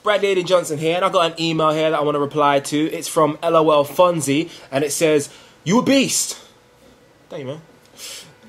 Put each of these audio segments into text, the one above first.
Bradley Aidan Johnson here, and I got an email here that I want to reply to. It's from LOL Fonzie, and it says, "You a beast." Thank you, man.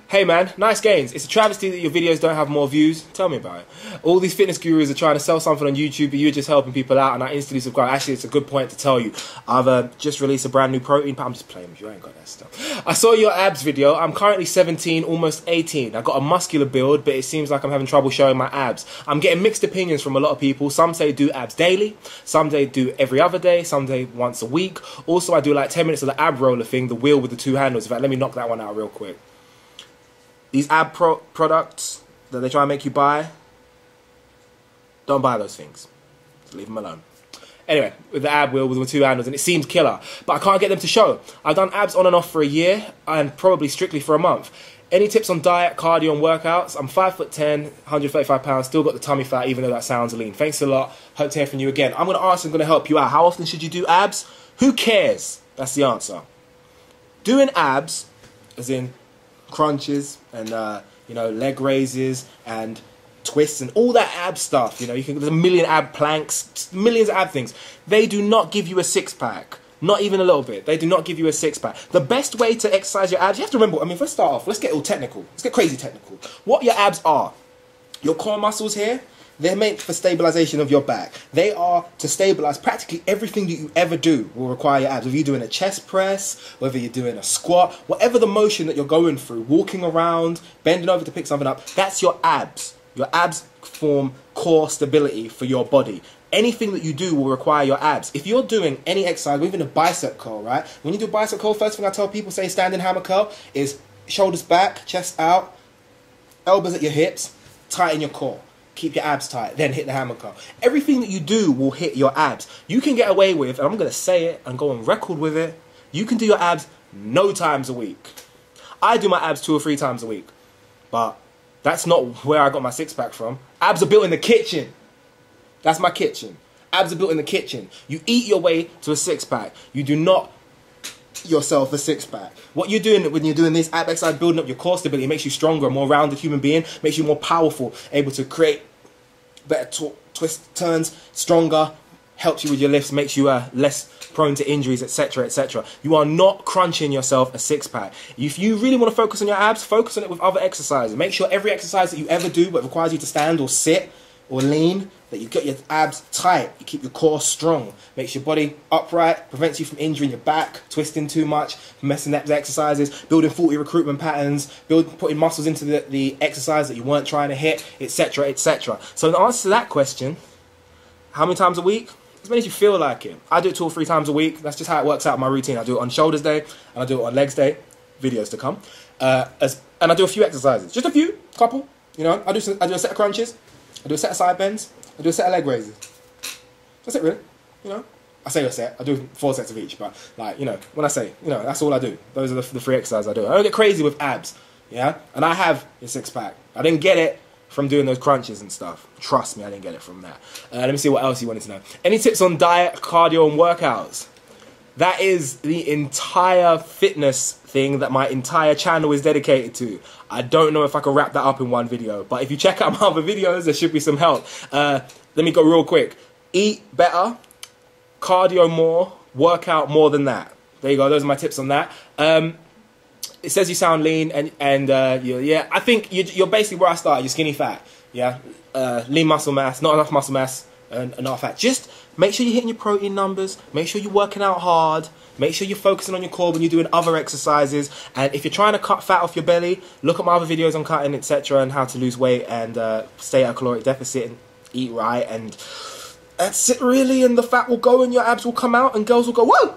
Hey man, nice gains. It's a travesty that your videos don't have more views. Tell me about it. All these fitness gurus are trying to sell something on YouTube, but you're just helping people out, and I instantly subscribe. Actually, it's a good point to tell you. I've just released a brand new protein, but I'm just playing with you. I ain't got that stuff. I saw your abs video. I'm currently 17, almost 18. I've got a muscular build, but it seems like I'm having trouble showing my abs. I'm getting mixed opinions from a lot of people. Some say do abs daily. Some say do every other day. Some say once a week. Also, I do like 10 minutes of the ab roller thing, the wheel with the two handles. In fact, let me knock that one out real quick. These ab products that they try and make you buy, don't buy those things. Just leave them alone. Anyway, with the ab wheel with the two handles, and it seems killer, but I can't get them to show. I've done abs on and off for a year, and probably strictly for a month. Any tips on diet, cardio, and workouts? I'm 5'10", 135 pounds, still got the tummy fat, even though that sounds lean. Thanks a lot. Hope to hear from you again. I'm going to ask, I'm going to help you out. How often should you do abs? Who cares? That's the answer. Doing abs, as in crunches and you know, leg raises and twists and all that ab stuff, you know, there's a million ab planks, millions of ab things. They do not give you a six-pack, not even a little bit. They do not give you a six-pack. The best way to exercise your abs, you have to remember, I mean, let's start off, let's get all technical, let's get crazy technical. What your abs are, your core muscles here, they're meant for stabilization of your back. They are to stabilize practically everything that you ever do will require your abs. Whether you're doing a chest press, whether you're doing a squat, whatever the motion that you're going through, walking around, bending over to pick something up, that's your abs. Your abs form core stability for your body. Anything that you do will require your abs. If you're doing any exercise, even a bicep curl, right? When you do a bicep curl, first thing I tell people, say standing hammer curl, is shoulders back, chest out, elbows at your hips, tighten your core. Keep your abs tight, then hit the hammer curl. Everything that you do will hit your abs. You can get away with, and I'm going to say it and go on record with it, you can do your abs no times a week. I do my abs 2 or 3 times a week, but that's not where I got my six-pack from. Abs are built in the kitchen. That's my kitchen. Abs are built in the kitchen. You eat your way to a six-pack. You do not yourself a six-pack. What you're doing when you're doing this ab exercise, building up your core stability, makes you stronger, a more rounded human being, makes you more powerful, able to create better twists, turns, stronger, helps you with your lifts, makes you less prone to injuries, etc., etc. You are not crunching yourself a six-pack. If you really want to focus on your abs, focus on it with other exercises. Make sure every exercise that you ever do that requires you to stand or sit or lean, that you get your abs tight, you keep your core strong, makes your body upright, prevents you from injuring your back, twisting too much, messing up the exercises, building faulty recruitment patterns, putting muscles into the exercise that you weren't trying to hit, etc., etc. So in answer to that question, how many times a week? As many as you feel like it. I do it 2 or 3 times a week. That's just how it works out in my routine. I do it on shoulders day, and I do it on legs day. Videos to come. And I do a few exercises. Just a few, couple. You know, I do a set of crunches. I do a set of side bends. I do a set of leg raises. That's it, really. You know, I say a set. I do 4 sets of each, but like, you know, when I say, you know, that's all I do. Those are the 3 exercises I do. I don't get crazy with abs, yeah. And I have a six-pack. I didn't get it from doing those crunches and stuff. Trust me, I didn't get it from that. Let me see what else you wanted to know. Any tips on diet, cardio, and workouts? That is the entire fitness thing that my entire channel is dedicated to. I don't know if I can wrap that up in one video, but if you check out my other videos, there should be some help. Let me go real quick. Eat better, cardio more, workout more than that. There you go, those are my tips on that. It says you sound lean, and yeah, I think you're basically where I started. You're skinny fat, yeah, lean muscle mass, not enough muscle mass, and enough fat. Just make sure you're hitting your protein numbers. Make sure you're working out hard. Make sure you're focusing on your core when you're doing other exercises. And if you're trying to cut fat off your belly, look at my other videos on cutting, etc., and how to lose weight and stay at a caloric deficit and eat right. And that's it, really. And the fat will go, and your abs will come out, and girls will go, whoa!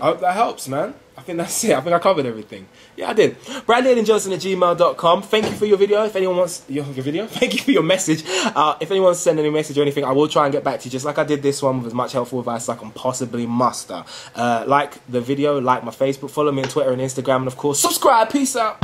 I hope that helps, man. I think that's it. I think I covered everything. Yeah, I did. BradleyAidanJohnson@gmail.com. Thank you for your video. If anyone wants your video, thank you for your message. If anyone wants to send any message or anything, I will try and get back to you, just like I did this one, with as much helpful advice as I can possibly muster. Like the video, like my Facebook, follow me on Twitter and Instagram, and of course, subscribe. Peace out.